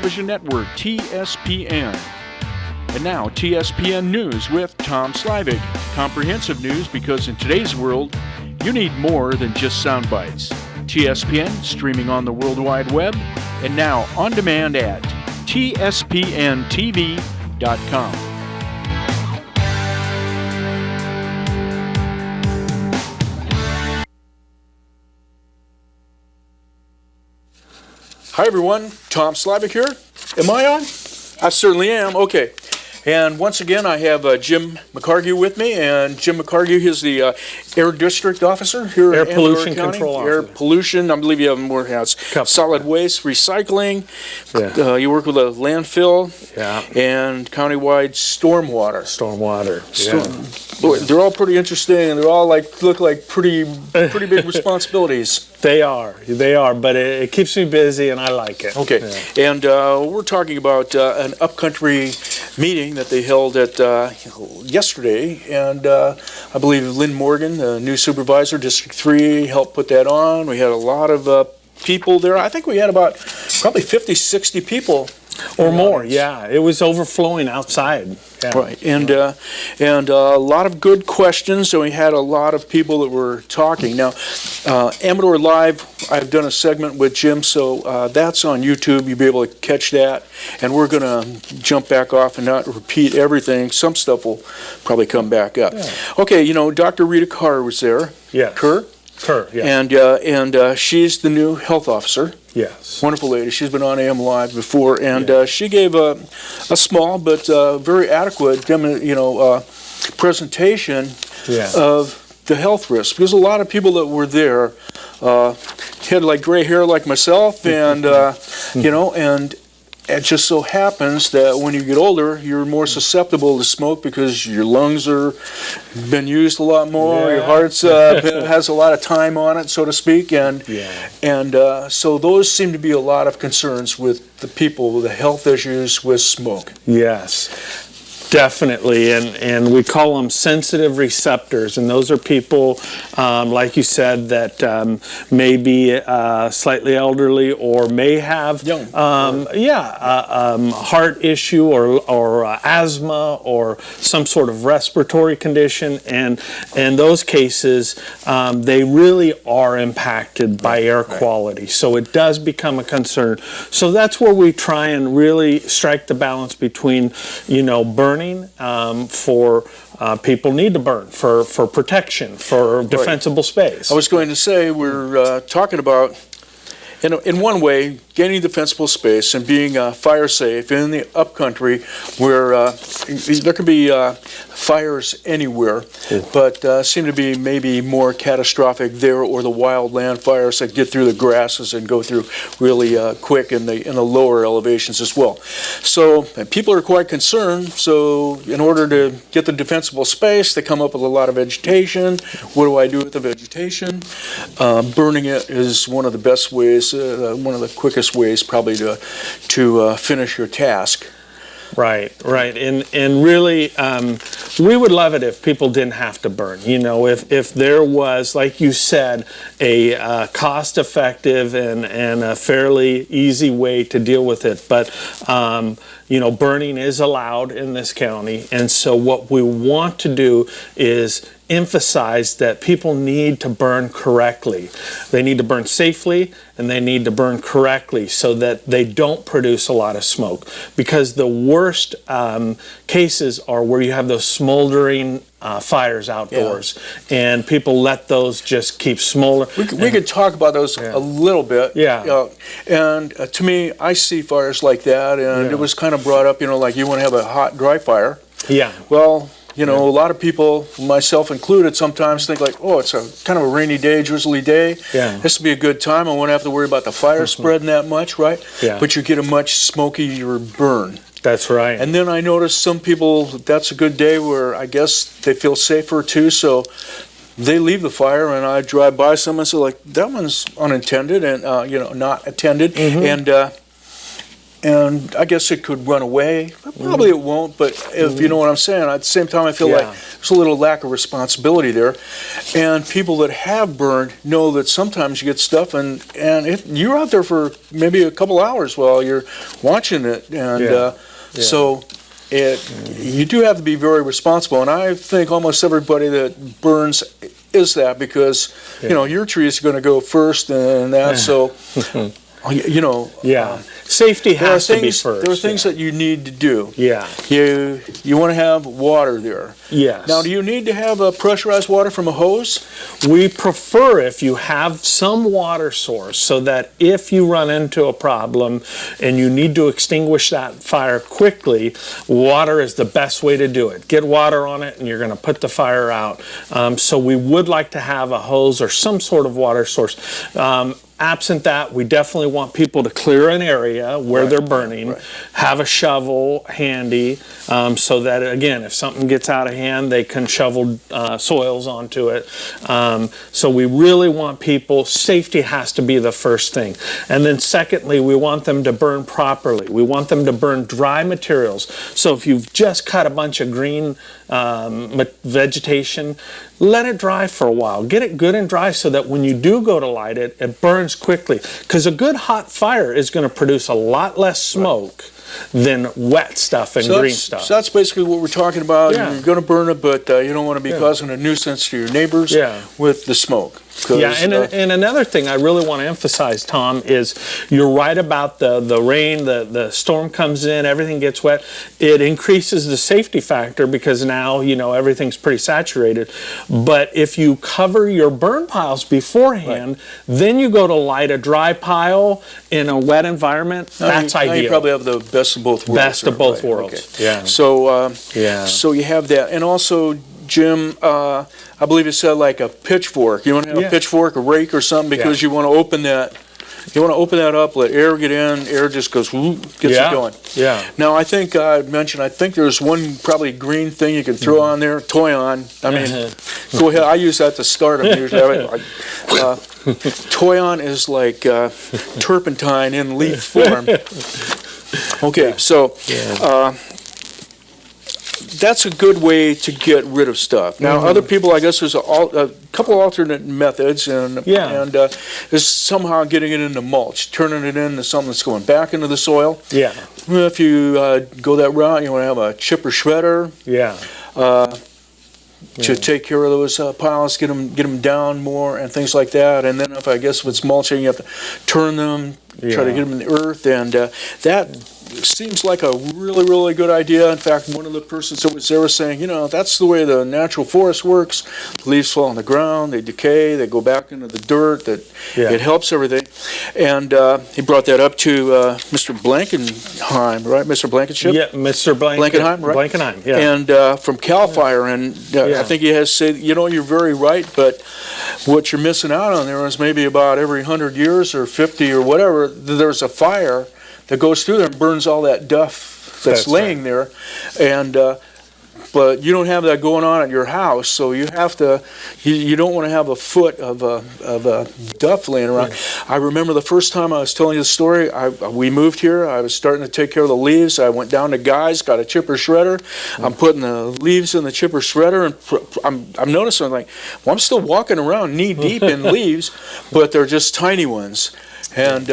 television network, TSPN. And now, TSPN News with Tom Slivick. Comprehensive news because in today's world, you need more than just sound bites. TSPN, streaming on the World Wide Web, and now on demand at tspntv.com. Hi everyone, Tom Slivick here. Am I on? I certainly am. Okay. And once again, I have Jim McHargue with me, and Jim McHargue is the Air District Officer here Air at Pollution County. Control Air Officer. Pollution, I believe you have more hats. Solid waste, recycling, you work with a landfill, and countywide stormwater. Boy, they're all pretty interesting, and they're all look like pretty big responsibilities. They are, but it keeps me busy, and I like it. Okay, and we're talking about an upcountry meeting that they held at yesterday, and I believe Lynn Morgan, the new supervisor, District 3, helped put that on. We had a lot of people there. I think we had about probably 50, 60 people. Or more, yeah. It was overflowing outside. Yeah. Right, and a lot of good questions, and we had a lot of people that were talking. Now, Amador Live, I've done a segment with Jim, so that's on YouTube. You'll be able to catch that, and we're going to jump back off and not repeat everything. Some stuff will probably come back up. Yeah. Okay, Dr. Rita Kerr was there. Yeah. Kerr, yeah. And she's the new health officer. Yes. Wonderful lady. She's been on AM Live before, and she gave a small but very adequate presentation of the health risks, because a lot of people that were there had like gray hair like myself, and and it just so happens that when you get older, you're more susceptible to smoke because your lungs are been used a lot more. Your heart's has a lot of time on it, so to speak, and so those seem to be a lot of concerns with the people with the health issues with smoke. Yes. Definitely, and we call them sensitive receptors, and those are people, like you said, that may be slightly elderly or may have heart issue or asthma or some sort of respiratory condition, and in those cases, they really are impacted by air quality. So it does become a concern. So that's where we try and really strike the balance between, burning. For people need to burn for protection, for defensible space. I was going to say we're talking about, in one way, gaining defensible space and being fire safe in the upcountry where there can be fires anywhere, but seem to be maybe more catastrophic there, or the wild land fires that get through the grasses and go through really quick in the lower elevations as well. So people are quite concerned. So in order to get the defensible space, they come up with a lot of vegetation. What do I do with the vegetation? Burning it is one of the best ways, one of the quickest ways probably to finish your task. Right, and really, we would love it if people didn't have to burn. If there was, like you said, a cost-effective and a fairly easy way to deal with it. But burning is allowed in this county, and so what we want to do is emphasize that people need to burn correctly. They need to burn safely, and they need to burn correctly so that they don't produce a lot of smoke. Because the worst cases are where you have those smoldering fires outdoors, and people let those just keep smoldering. We could talk about those a little bit. And to me, I see fires like that, and it was kind of brought up, like you want to have a hot, dry fire. Well, a lot of people, myself included, sometimes think like, oh, it's a kind of a rainy day, drizzly day. This will be a good time. I won't have to worry about the fire spreading that much, right? But you get a much smokier burn. That's right. And then I noticed some people, that's a good day where I guess they feel safer too, so they leave the fire, and I drive by some and say, like, that one's unintended and, not attended. and I guess it could run away. Probably it won't, but if you know what I'm saying. At the same time, I feel like there's a little lack of responsibility there. And people that have burned know that sometimes you get stuff, and if you're out there for maybe a couple hours while you're watching it, and so you do have to be very responsible. And I think almost everybody that burns is that, because your tree is going to go first, and that so. Safety has to be first. There are things that you need to do. Yeah. You want to have water there. Yes. Now, do you need to have pressurized water from a hose? We prefer if you have some water source, so that if you run into a problem and you need to extinguish that fire quickly, water is the best way to do it. Get water on it and you're going to put the fire out. So we would like to have a hose or some sort of water source. Absent that, we definitely want people to clear an area where they're burning, have a shovel handy, so that, again, if something gets out of hand, they can shovel soils onto it. So we really want people, safety has to be the first thing. And then secondly, we want them to burn properly. We want them to burn dry materials. So if you've just cut a bunch of green vegetation, let it dry for a while. Get it good and dry so that when you do go to light it, it burns quickly. Because a good hot fire is going to produce a lot less smoke than wet stuff and green stuff. So that's basically what we're talking about. Yeah. You're going to burn it, but you don't want to be causing a nuisance to your neighbors with the smoke. Yeah, and another thing I really want to emphasize, Tom, is you're right about the rain, the storm comes in, everything gets wet. It increases the safety factor because now, everything's pretty saturated. But if you cover your burn piles beforehand, then you go to light a dry pile in a wet environment, that's ideal. Now you probably have the best of both worlds. Best of both worlds, yeah. So, so you have that. And also, Jim, I believe you said like a pitchfork. You want to have a pitchfork, a rake or something, because you want to open that. You want to open that up, let air get in. Air just goes, gets it going. Yeah. Now, I think I think there's one probably green thing you can throw on there, toy on. I mean, go ahead. I use that to start them usually. Toy on is like turpentine in leaf form. Okay, so that's a good way to get rid of stuff. Now, other people, I guess there's a couple alternate methods, and is somehow getting it into mulch, turning it into something that's going back into the soil. Yeah. If you go that route, you want to have a chipper shredder. Yeah. To take care of those piles, get them down more, and things like that. And then if it's mulching, you have to turn them, try to get them in the earth, and that seems like a really, really good idea. In fact, one of the persons that was there was saying, that's the way the natural forest works. The leaves fall on the ground, they decay, they go back into the dirt, it helps everything. And he brought that up to Mr. Blankenheim, right? Mr. Blankenship? Yeah, Mr. Blankenheim, right? Blankenheim, yeah. And from CAL FIRE, and I think he has said, you're very right, but what you're missing out on there is maybe about every 100 years or 50 or whatever, there's a fire that goes through there and burns all that duff that's laying there, and but you don't have that going on at your house, so you have to. You don't want to have a foot of duff laying around. I remember the first time I was telling you the story. We moved here. I was starting to take care of the leaves. I went down to Guy's, got a chipper shredder. I'm putting the leaves in the chipper shredder, and I'm noticing I'm still walking around knee deep in leaves, but they're just tiny ones. And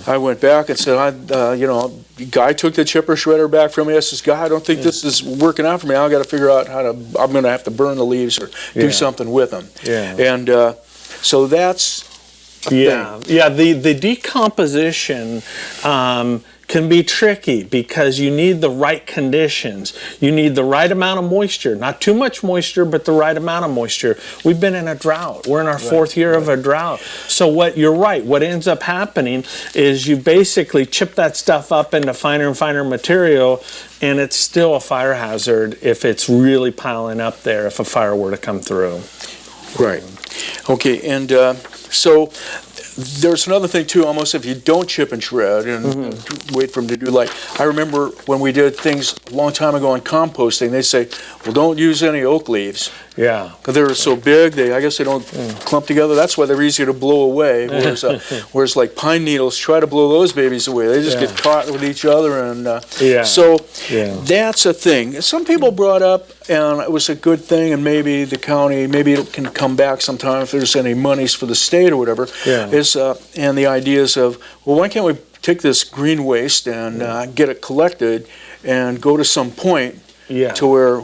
I went back and said, Guy took the chipper shredder back from me. I says, Guy, I don't think this is working out for me. I've got to figure out I'm going to have to burn the leaves or do something with them. Yeah. And so that's a thing. Yeah, the decomposition can be tricky because you need the right conditions. You need the right amount of moisture. Not too much moisture, but the right amount of moisture. We've been in a drought. We're in our fourth year of a drought. So you're right. What ends up happening is you basically chip that stuff up into finer and finer material, and it's still a fire hazard if it's really piling up there if a fire were to come through. Right. Okay, and so there's another thing too, almost if you don't chip and shred and wait for them to do light. I remember when we did things a long time ago on composting, they say, well, don't use any oak leaves. Yeah. Because they're so big, I guess they don't clump together. That's why they're easier to blow away. Whereas like pine needles, try to blow those babies away. They just get caught with each other. And so that's a thing. Some people brought up, and it was a good thing, and maybe the county, maybe it can come back sometime if there's any monies for the state or whatever, is and the ideas of, well, why can't we take this green waste and get it collected and go to some point to where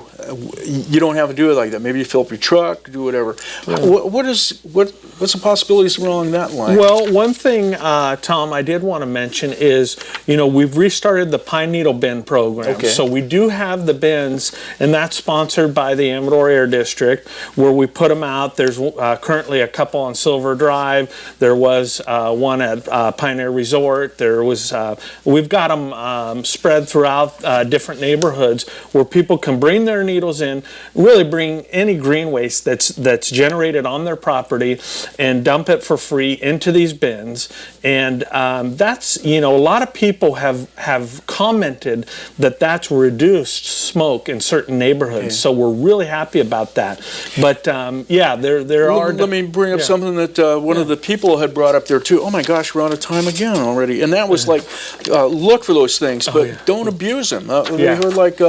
you don't have to do it like that. Maybe you fill up your truck, do whatever. What's the possibilities along that line? Well, one thing, Tom, I did want to mention is, we've restarted the Pine Needle Bin program. Okay. So we do have the bins, and that's sponsored by the Amador Air District, where we put them out. There's currently a couple on Silver Drive. There was one at Pioneer Resort. We've got them spread throughout different neighborhoods where people can bring their needles in, really bring any green waste that's generated on their property and dump it for free into these bins. And that's, a lot of people have commented that that's reduced smoke in certain neighborhoods. So we're really happy about that. But there are. Let me bring up something that one of the people had brought up there too. Oh my gosh, we're out of time again already. And that was like, look for those things, but don't abuse them. We heard like,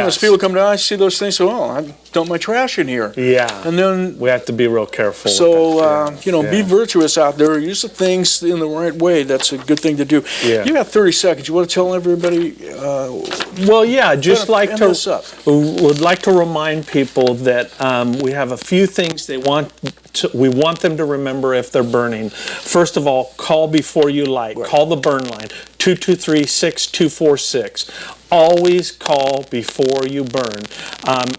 as people come down, I see those things, so I dump my trash in here. Yeah. And then we have to be real careful. So, be virtuous out there. Use the things in the right way. That's a good thing to do. Yeah. You have 30 seconds. You want to tell everybody? Would like to remind people that we have a few things we want them to remember if they're burning. First of all, call before you light. Right. Call the burn line, 223-6246. Always call before you burn.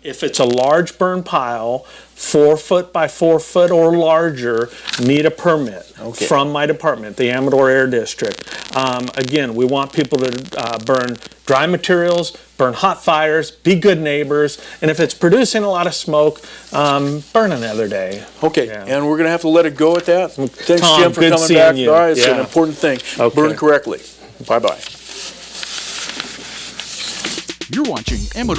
If it's a large burn pile, 4 foot by 4 foot or larger, need a permit from my department, the Amador Air District. Again, we want people to burn dry materials, burn hot fires, be good neighbors, and if it's producing a lot of smoke, burn another day. Okay, and we're going to have to let it go at that. Thanks, Tom, Jim, for coming back. You. All right, it's an important thing. Burn correctly. Bye-bye. You're watching Amador